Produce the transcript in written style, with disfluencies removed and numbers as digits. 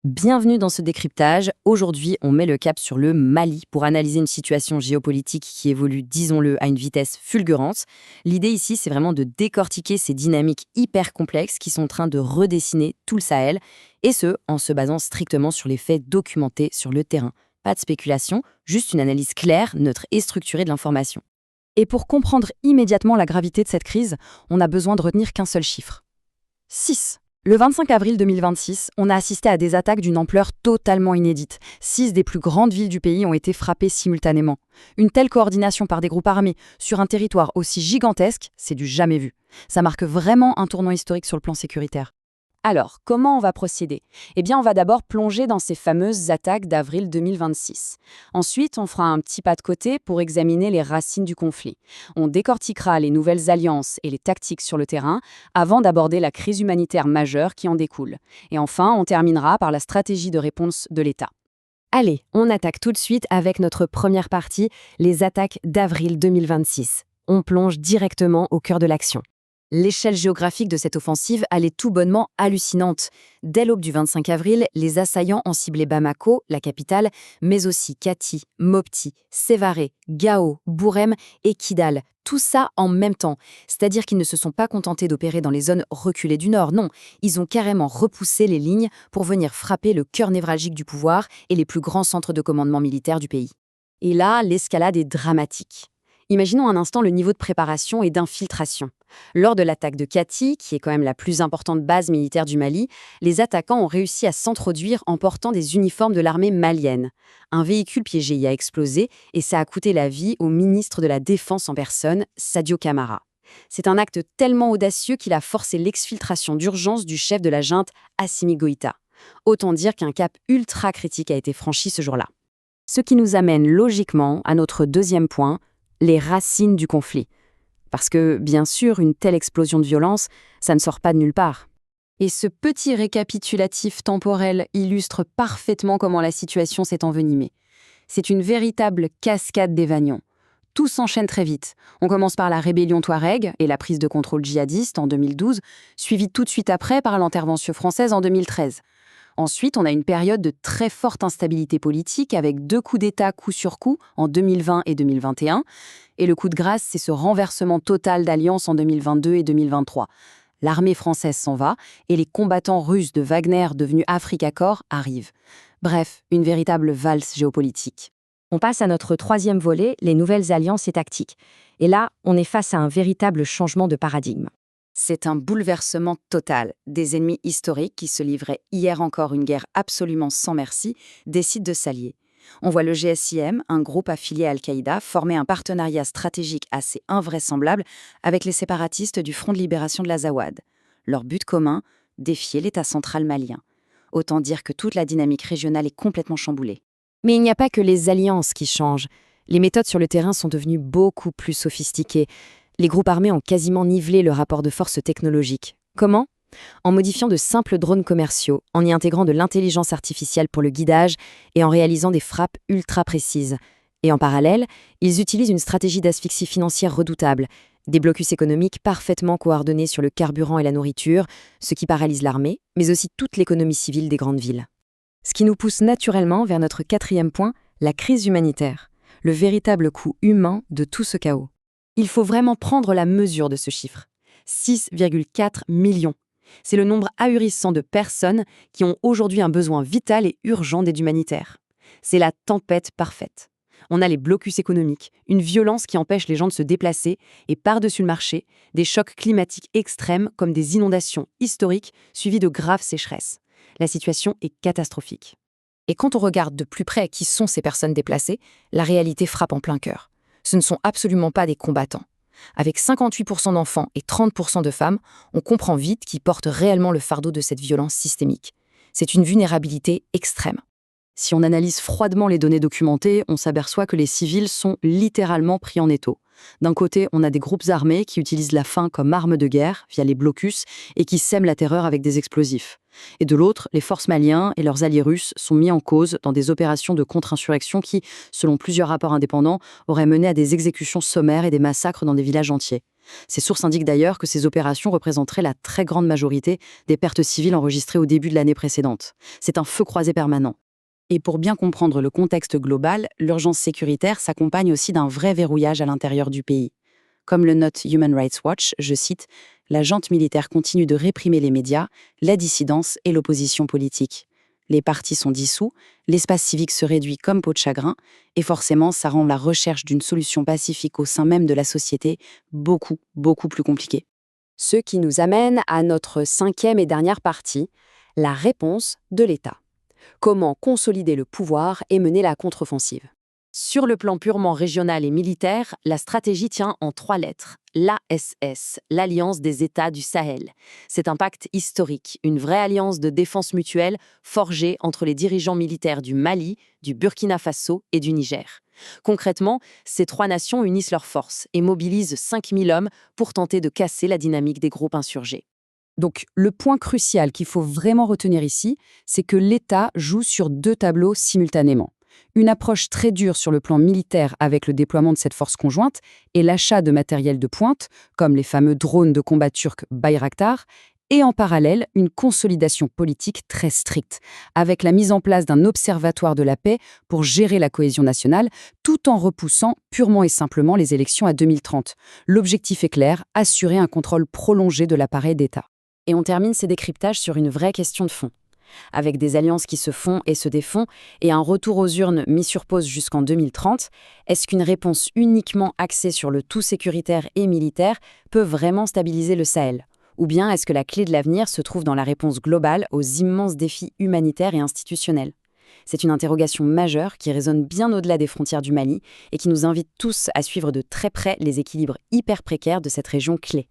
Bienvenue dans ce décryptage. Aujourd'hui, on met le cap sur le Mali pour analyser une situation géopolitique qui évolue, disons-le, à une vitesse fulgurante. L'idée ici, c'est vraiment de décortiquer ces dynamiques hyper complexes qui sont en train de redessiner tout le Sahel, et ce, en se basant strictement sur les faits documentés sur le terrain. Pas de spéculation, juste une analyse claire, neutre et structurée de l'information. Et pour comprendre immédiatement la gravité de cette crise, on a besoin de retenir qu'un seul chiffre. 6. Le 25 avril 2026, on a assisté à des attaques d'une ampleur totalement inédite. 6 des plus grandes villes du pays ont été frappées simultanément. Une telle coordination par des groupes armés sur un territoire aussi gigantesque, c'est du jamais vu. Ça marque vraiment un tournant historique sur le plan sécuritaire. Alors, comment on va procéder ? Eh bien, on va d'abord plonger dans ces fameuses attaques d'avril 2026. Ensuite, on fera un petit pas de côté pour examiner les racines du conflit. On décortiquera les nouvelles alliances et les tactiques sur le terrain avant d'aborder la crise humanitaire majeure qui en découle. Et enfin, on terminera par la stratégie de réponse de l'État. Allez, on attaque tout de suite avec notre première partie, les attaques d'avril 2026. On plonge directement au cœur de l'action. L'échelle géographique de cette offensive, elle est tout bonnement hallucinante. Dès l'aube du 25 avril, les assaillants ont ciblé Bamako, la capitale, mais aussi Kati, Mopti, Sévaré, Gao, Bourem et Kidal. Tout ça en même temps. C'est-à-dire qu'ils ne se sont pas contentés d'opérer dans les zones reculées du nord, non. Ils ont carrément repoussé les lignes pour venir frapper le cœur névralgique du pouvoir et les plus grands centres de commandement militaire du pays. Et là, l'escalade est dramatique. Imaginons un instant le niveau de préparation et d'infiltration. Lors de l'attaque de Kati, qui est quand même la plus importante base militaire du Mali, les attaquants ont réussi à s'introduire en portant des uniformes de l'armée malienne. Un véhicule piégé y a explosé et ça a coûté la vie au ministre de la Défense en personne, Sadio Camara. C'est un acte tellement audacieux qu'il a forcé l'exfiltration d'urgence du chef de la junte, Assimi Goïta. Autant dire qu'un cap ultra critique a été franchi ce jour-là. Ce qui nous amène logiquement à notre deuxième point, les racines du conflit. Parce que, bien sûr, une telle explosion de violence, ça ne sort pas de nulle part. Et ce petit récapitulatif temporel illustre parfaitement comment la situation s'est envenimée. C'est une véritable cascade d'événements. Tout s'enchaîne très vite. On commence par la rébellion Touareg et la prise de contrôle djihadiste en 2012, suivie tout de suite après par l'intervention française en 2013. Ensuite, on a une période de très forte instabilité politique avec 2 coups d'État coup sur coup en 2020 et 2021. Et le coup de grâce, c'est ce renversement total d'alliance en 2022 et 2023. L'armée française s'en va et les combattants russes de Wagner devenus Afrika Korps arrivent. Bref, une véritable valse géopolitique. On passe à notre troisième volet, les nouvelles alliances et tactiques. Et là, on est face à un véritable changement de paradigme. C'est un bouleversement total. Des ennemis historiques qui se livraient hier encore une guerre absolument sans merci décident de s'allier. On voit le GSIM, un groupe affilié à Al-Qaïda, former un partenariat stratégique assez invraisemblable avec les séparatistes du Front de libération de l'Azawad. Leur but commun, défier l'État central malien. Autant dire que toute la dynamique régionale est complètement chamboulée. Mais il n'y a pas que les alliances qui changent. Les méthodes sur le terrain sont devenues beaucoup plus sophistiquées. Les groupes armés ont quasiment nivelé le rapport de force technologique. Comment ? En modifiant de simples drones commerciaux, en y intégrant de l'intelligence artificielle pour le guidage et en réalisant des frappes ultra précises. Et en parallèle, ils utilisent une stratégie d'asphyxie financière redoutable, des blocus économiques parfaitement coordonnés sur le carburant et la nourriture, ce qui paralyse l'armée, mais aussi toute l'économie civile des grandes villes. Ce qui nous pousse naturellement vers notre quatrième point, la crise humanitaire, le véritable coût humain de tout ce chaos. Il faut vraiment prendre la mesure de ce chiffre. 6,4 millions. C'est le nombre ahurissant de personnes qui ont aujourd'hui un besoin vital et urgent d'aide humanitaire. C'est la tempête parfaite. On a les blocus économiques, une violence qui empêche les gens de se déplacer et par-dessus le marché, des chocs climatiques extrêmes comme des inondations historiques suivies de graves sécheresses. La situation est catastrophique. Et quand on regarde de plus près qui sont ces personnes déplacées, la réalité frappe en plein cœur. Ce ne sont absolument pas des combattants. Avec 58% d'enfants et 30% de femmes, on comprend vite qui portent réellement le fardeau de cette violence systémique. C'est une vulnérabilité extrême. Si on analyse froidement les données documentées, on s'aperçoit que les civils sont littéralement pris en étau. D'un côté, on a des groupes armés qui utilisent la faim comme arme de guerre via les blocus et qui sèment la terreur avec des explosifs. Et de l'autre, les forces maliens et leurs alliés russes sont mis en cause dans des opérations de contre-insurrection qui, selon plusieurs rapports indépendants, auraient mené à des exécutions sommaires et des massacres dans des villages entiers. Ces sources indiquent d'ailleurs que ces opérations représenteraient la très grande majorité des pertes civiles enregistrées au début de l'année précédente. C'est un feu croisé permanent. Et pour bien comprendre le contexte global, l'urgence sécuritaire s'accompagne aussi d'un vrai verrouillage à l'intérieur du pays. Comme le note Human Rights Watch, je cite, la junte militaire continue de réprimer les médias, la dissidence et l'opposition politique. Les partis sont dissous, l'espace civique se réduit comme peau de chagrin, et forcément, ça rend la recherche d'une solution pacifique au sein même de la société beaucoup plus compliquée. Ce qui nous amène à notre 5e et dernière partie, la réponse de l'État. Comment consolider le pouvoir et mener la contre-offensive. Sur le plan purement régional et militaire, la stratégie tient en 3 lettres. L'ASS, l'Alliance des États du Sahel. C'est un pacte historique, une vraie alliance de défense mutuelle forgée entre les dirigeants militaires du Mali, du Burkina Faso et du Niger. Concrètement, ces 3 nations unissent leurs forces et mobilisent 5000 hommes pour tenter de casser la dynamique des groupes insurgés. Donc, le point crucial qu'il faut vraiment retenir ici, c'est que l'État joue sur 2 tableaux simultanément. Une approche très dure sur le plan militaire avec le déploiement de cette force conjointe et l'achat de matériel de pointe, comme les fameux drones de combat turcs Bayraktar, et en parallèle, une consolidation politique très stricte, avec la mise en place d'un observatoire de la paix pour gérer la cohésion nationale, tout en repoussant purement et simplement les élections à 2030. L'objectif est clair, assurer un contrôle prolongé de l'appareil d'État. Et on termine ces décryptages sur une vraie question de fond. Avec des alliances qui se font et se défont, et un retour aux urnes mis sur pause jusqu'en 2030, est-ce qu'une réponse uniquement axée sur le tout sécuritaire et militaire peut vraiment stabiliser le Sahel ? Ou bien est-ce que la clé de l'avenir se trouve dans la réponse globale aux immenses défis humanitaires et institutionnels ? C'est une interrogation majeure qui résonne bien au-delà des frontières du Mali et qui nous invite tous à suivre de très près les équilibres hyper précaires de cette région clé.